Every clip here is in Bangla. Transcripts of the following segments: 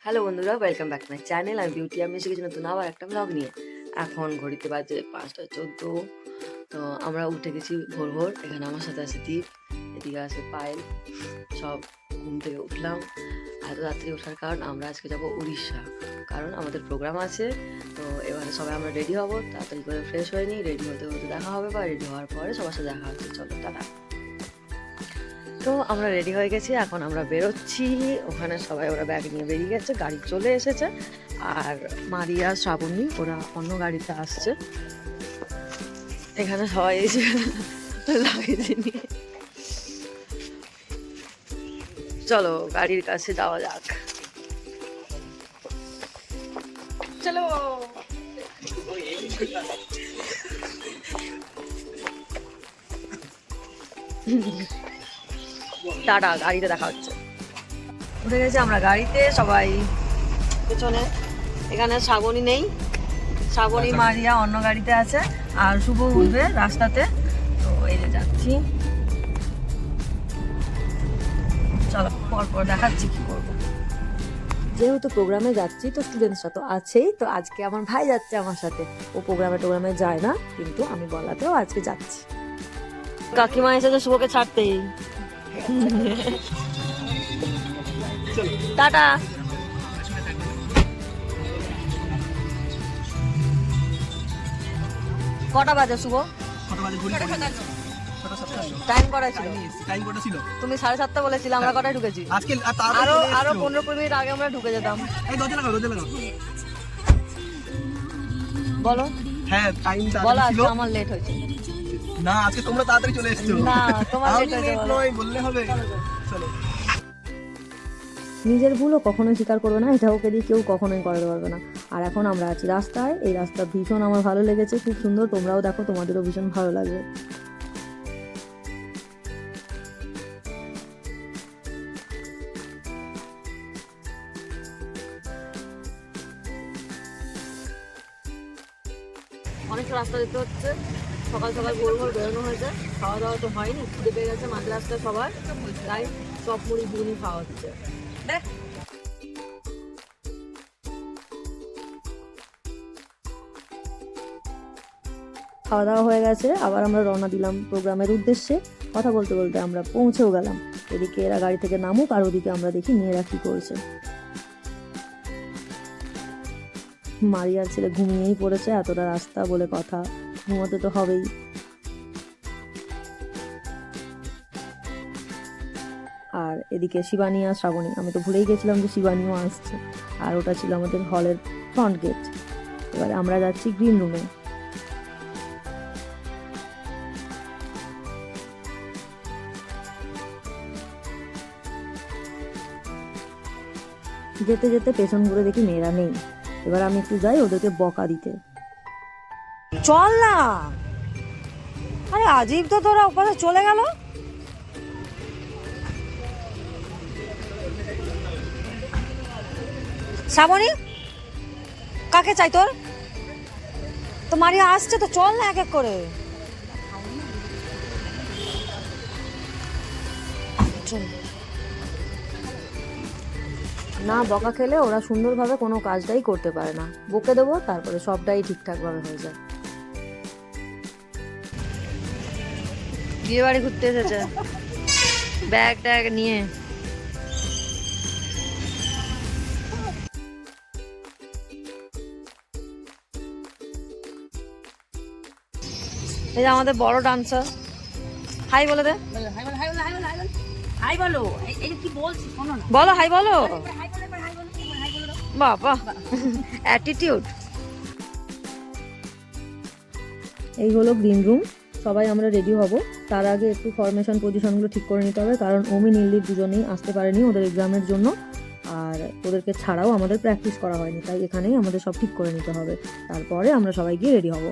হ্যালো বন্ধুরা, welcome back to my channel. আমি বিউটি। আমি এসে গেছি নতুন আবার একটা ব্লগ নিয়ে। এখন ঘড়িতে বাজে 5টা 14। তো আমরা উঠে গেছি ভোর ভোর। এখানে আমার সাথে আছে দীপ, এদিকে আছে পায়েল। সব ঘুম থেকে উঠলাম। এত রাত্রি ওঠার কারণ আমরা আজকে যাব উড়িষ্যা, কারণ আমাদের প্রোগ্রাম আছে। তো এবারে সবাই আমরা রেডি হব, তাড়াতাড়ি করে ফ্রেশ হয়ে নিই। রেডি হতে হতে দেখা হবে, বা রেডি হওয়ার পরে সবার সাথে দেখা হচ্ছে। চলো টাটা। তো আমরা রেডি হয়ে গেছি, এখন আমরা বেরোচ্ছি। ওখানে সবাই ওরা ব্যাগ নিয়ে বেরিয়ে গেছে, গাড়ি চলে এসেছে। আর মারিয়া, শ্রাবণী ওরা অন্য গাড়িতে আসছে। এখানে সবাই এসে লাগেছে নিয়ে। চলো গাড়ির কাছে যাওয়া যাক। চলো। টাটা, গাড়িতে দেখা হচ্ছে। উঠে গেছি আমরা গাড়িতে সবাই পেছনে। এখানে শ্রাবণী নেই, শ্রাবণী মারিয়া অন্য গাড়িতে আছে, আর শুভ উঠবে রাস্তাতে। তো এই যে যাচ্ছি, চলো পরপর দেখাচ্ছি কি করবো। যেহেতু প্রোগ্রামে যাচ্ছি তো স্টুডেন্টসরা তো আছেই। তো আজকে আমার ভাই যাচ্ছে আমার সাথে। ও প্রোগ্রামে যায় না, কিন্তু আমি বলাতেও আজকে যাচ্ছি। কাকিমা এসেছে শুভকে ছাড়তেই। টাটা। কটা বাজে শুভ? টাইম কটা ছিল? তুমি 7:30 বলেছিলে, আমরা কটায় ঢুকেছি? আরো 15-20 মিনিট আগে আমরা ঢুকে যেতাম। বলো। হ্যাঁ, টাইমটা বলো, ছিল। আজকে আমার লেট হয়েছে। না, আজকে তোমরা তাড়াতাড়ি চলে এসেছো। না, তোমার লেট হয়েছে। লেট নয় বললে হবে। চলো। নিজের ভুলও কখনোই স্বীকার করবে না, এটা ওকে দিয়ে কেউ কখনোই করাতে পারবে না। আর এখন আমরা আছি রাস্তায়। এই রাস্তা ভীষণ আমার ভালো লেগেছে, খুব সুন্দর। তোমরাও দেখো, তোমাদেরও ভীষণ ভালো লাগবে। অনেকটা রাস্তা যেতে হচ্ছে। সকাল সকাল ভোর ভোর বেরোনো হয়েছে। খাওয়া দাওয়া তো হয়নি, খুঁজে পেয়ে গেছে মাঝ রাস্তায় সবার, তাই চপ মুড়ি ঘুগনি খাওয়া হচ্ছে। খাওয়া দাওয়া হয়ে গেছে, আবার আমরা রওনা দিলাম প্রোগ্রামের উদ্দেশ্যে। কথা বলতে বলতে আমরা পৌঁছেও গেলাম। এদিকে এরা গাড়ি থেকে নামুক, আর ওদিকে আমরা দেখি মেয়েরা কি করছে। মারিয়ার ছেলে ঘুমিয়েই পড়েছে, এতটা রাস্তা বলে কথা, ঘুমাতে তো হবেই। আর এদিকে শিবানী আর শ্রাবণী, আমি তো ভুলেই গেছিলাম যে শিবানীও আসছে। আর ওটা ছিল আমাদের হলের ফ্রন্ট গেট। এবারে আমরা যাচ্ছি গ্রিন রুমে। যেতে যেতে পেছন ঘুরে দেখি মেয়েরা নেই। এবার আমি একটু যাই ওদেরকে বকা দিতে। চল না, আরে আজীব তো, তোরা ওপাশে চলে গেল। শ্রাবণী, কাকে চাই তোর? তো মারিয়া আসছে, তো চল না এক এক করে। চল না, বকা খেলে ওরা সুন্দরভাবে কোনো কাজটাই করতে পারে না। বকে দেবো, তারপরে সবটাই ঠিকঠাক ভাবে হয়ে যায়। বিয়ে বাড়ি ঘুরতে এসেছে ব্যাগ ট্যাগ নিয়ে। এই যে আমাদের বড় ডান্সার, হাই বলে দে। হাই বলো, এই কি বলছি শোনো না। বলো হাই বলো। হাই বলো, বাবা, অ্যাটিটিউড। এই হলো গ্রিন রুম। সবাই আমরা রেডি হব। তার আগে একটু ফরমেশন পজিশনগুলো ঠিক করে নিতে হবে, কারণ অমি নীলদীপ দুজনেই আসতে পারেনি ওদের এক্সামের জন্য। আর ওদেরকে ছাড়াও আমাদের প্র্যাকটিস করা হয়নি, তাই এখানেই আমাদের সব ঠিক করে নিতে হবে। তারপরে আমরা সবাই গিয়ে রেডি হব।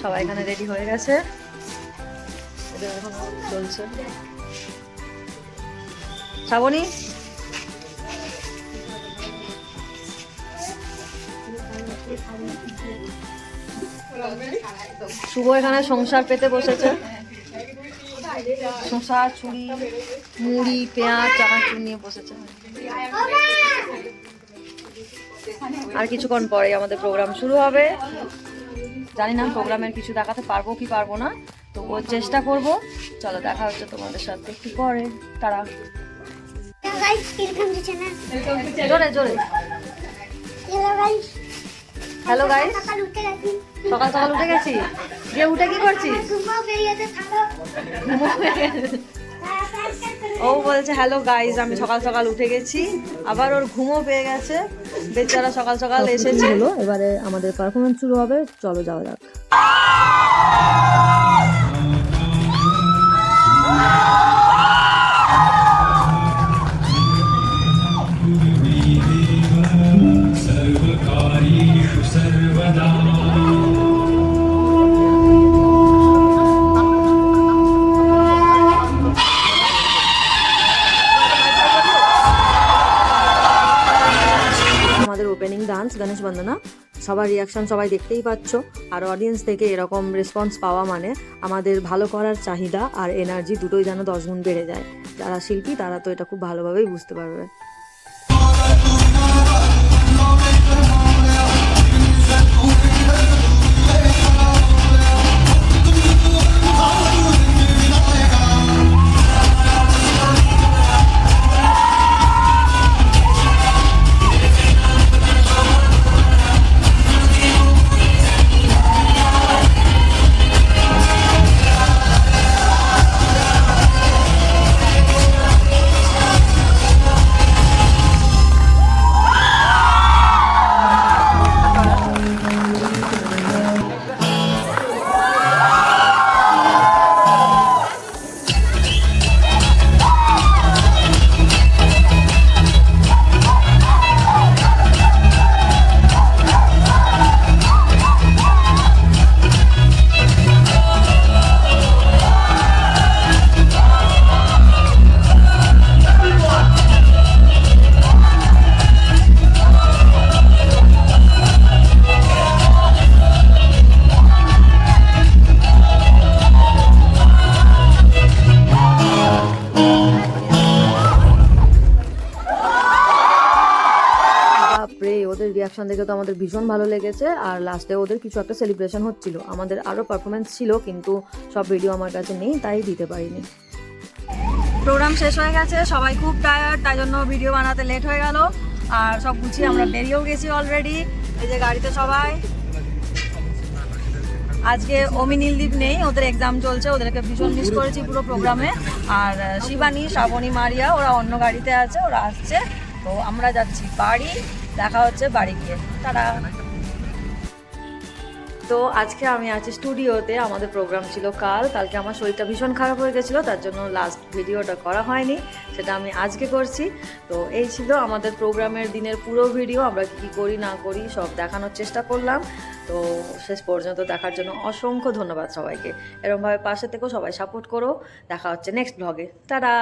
সবাই এখানে রেডি হয়ে গেছে, চলছে। শ্রাবণী, শুভ এখানে সংসার পেতে বসেছে, শসা, ছুরি, মুড়ি, পেঁয়াজ, চানাচুর নিয়ে বসেছে। আর কিছুক্ষণ পরে আমাদের প্রোগ্রাম শুরু হবে। জানি না প্রোগ্রামের কিছু দেখাতে পারবো কি পারবো না, তবুও চেষ্টা করব। চলো দেখা হচ্ছে তোমাদের সাথে একটু পরে। তারা জোরে জোরে হ্যালো গাইস, সকাল সকাল উঠে গেছি। দিয়ে উঠে কি করছিস? ও বলছে হ্যালো গাইস, আমি সকাল সকাল উঠে গেছি। আবার ওর ঘুমও পেয়ে গেছে, বেচারা সকাল সকাল এসেছে। এবারে আমাদের পারফরমেন্স শুরু হবে, চলো যাওয়া যাক। আমাদের ওপেনিং ডান্স গণেশ বন্দনা, সবার রিয়াকশন সবাই দেখতেই পাচ্ছ। আর অডিয়েন্স থেকে এরকম রেসপন্স পাওয়া মানে আমাদের ভালো করার চাহিদা আর এনার্জি দুটোই যেন 10 গুণ বেড়ে যায়। যারা শিল্পী তারা তো এটা খুব ভালোভাবেই বুঝতে পারবে। ওদের রিয়াকশন দেখে তো আমাদের ভীষণ ভালো লেগেছে। আর লাস্টে ওদের কিছু একটা সেলিব্রেশন হচ্ছিল। আমাদের আরও পারফরমেন্স ছিল, কিন্তু সব ভিডিও আমার কাছে নেই, তাই দিতে পারিনি। প্রোগ্রাম শেষ হয়ে গেছে, সবাই খুব টায়ার্ড, তাই জন্য ভিডিও বানাতে লেট হয়ে গেল। আর সব গুছিয়ে আমরা বেরিয়েও গেছি অলরেডি। এই যে গাড়িতে সবাই। আজকে অমি নীলদীপ নেই, ওদের এক্সাম চলছে, ওদেরকে ভীষণ মিস করেছি পুরো প্রোগ্রামে। আর শিবানী, শ্রাবণী, মারিয়া ওরা অন্য গাড়িতে আছে, ওরা আসছে। তো আমরা যাচ্ছি বাড়ি, দেখা হচ্ছে বাড়ি গিয়ে। টাটা। তো আজকে আমি আছি স্টুডিওতে, আমাদের প্রোগ্রাম ছিল কালকে আমার শরীরটা ভীষণ খারাপ হয়ে গেছিলো, তার জন্য লাস্ট ভিডিওটা করা হয়নি, সেটা আমি আজকে করছি। তো এই ছিল আমাদের প্রোগ্রামের দিনের পুরো ভিডিও। আমরা কী করি না করি সব দেখানোর চেষ্টা করলাম। তো শেষ পর্যন্ত দেখার জন্য অসংখ্য ধন্যবাদ সবাইকে। এরকমভাবে পাশে থেকেও সবাই সাপোর্ট করো। দেখা হচ্ছে নেক্সট ব্লগে। টাটা।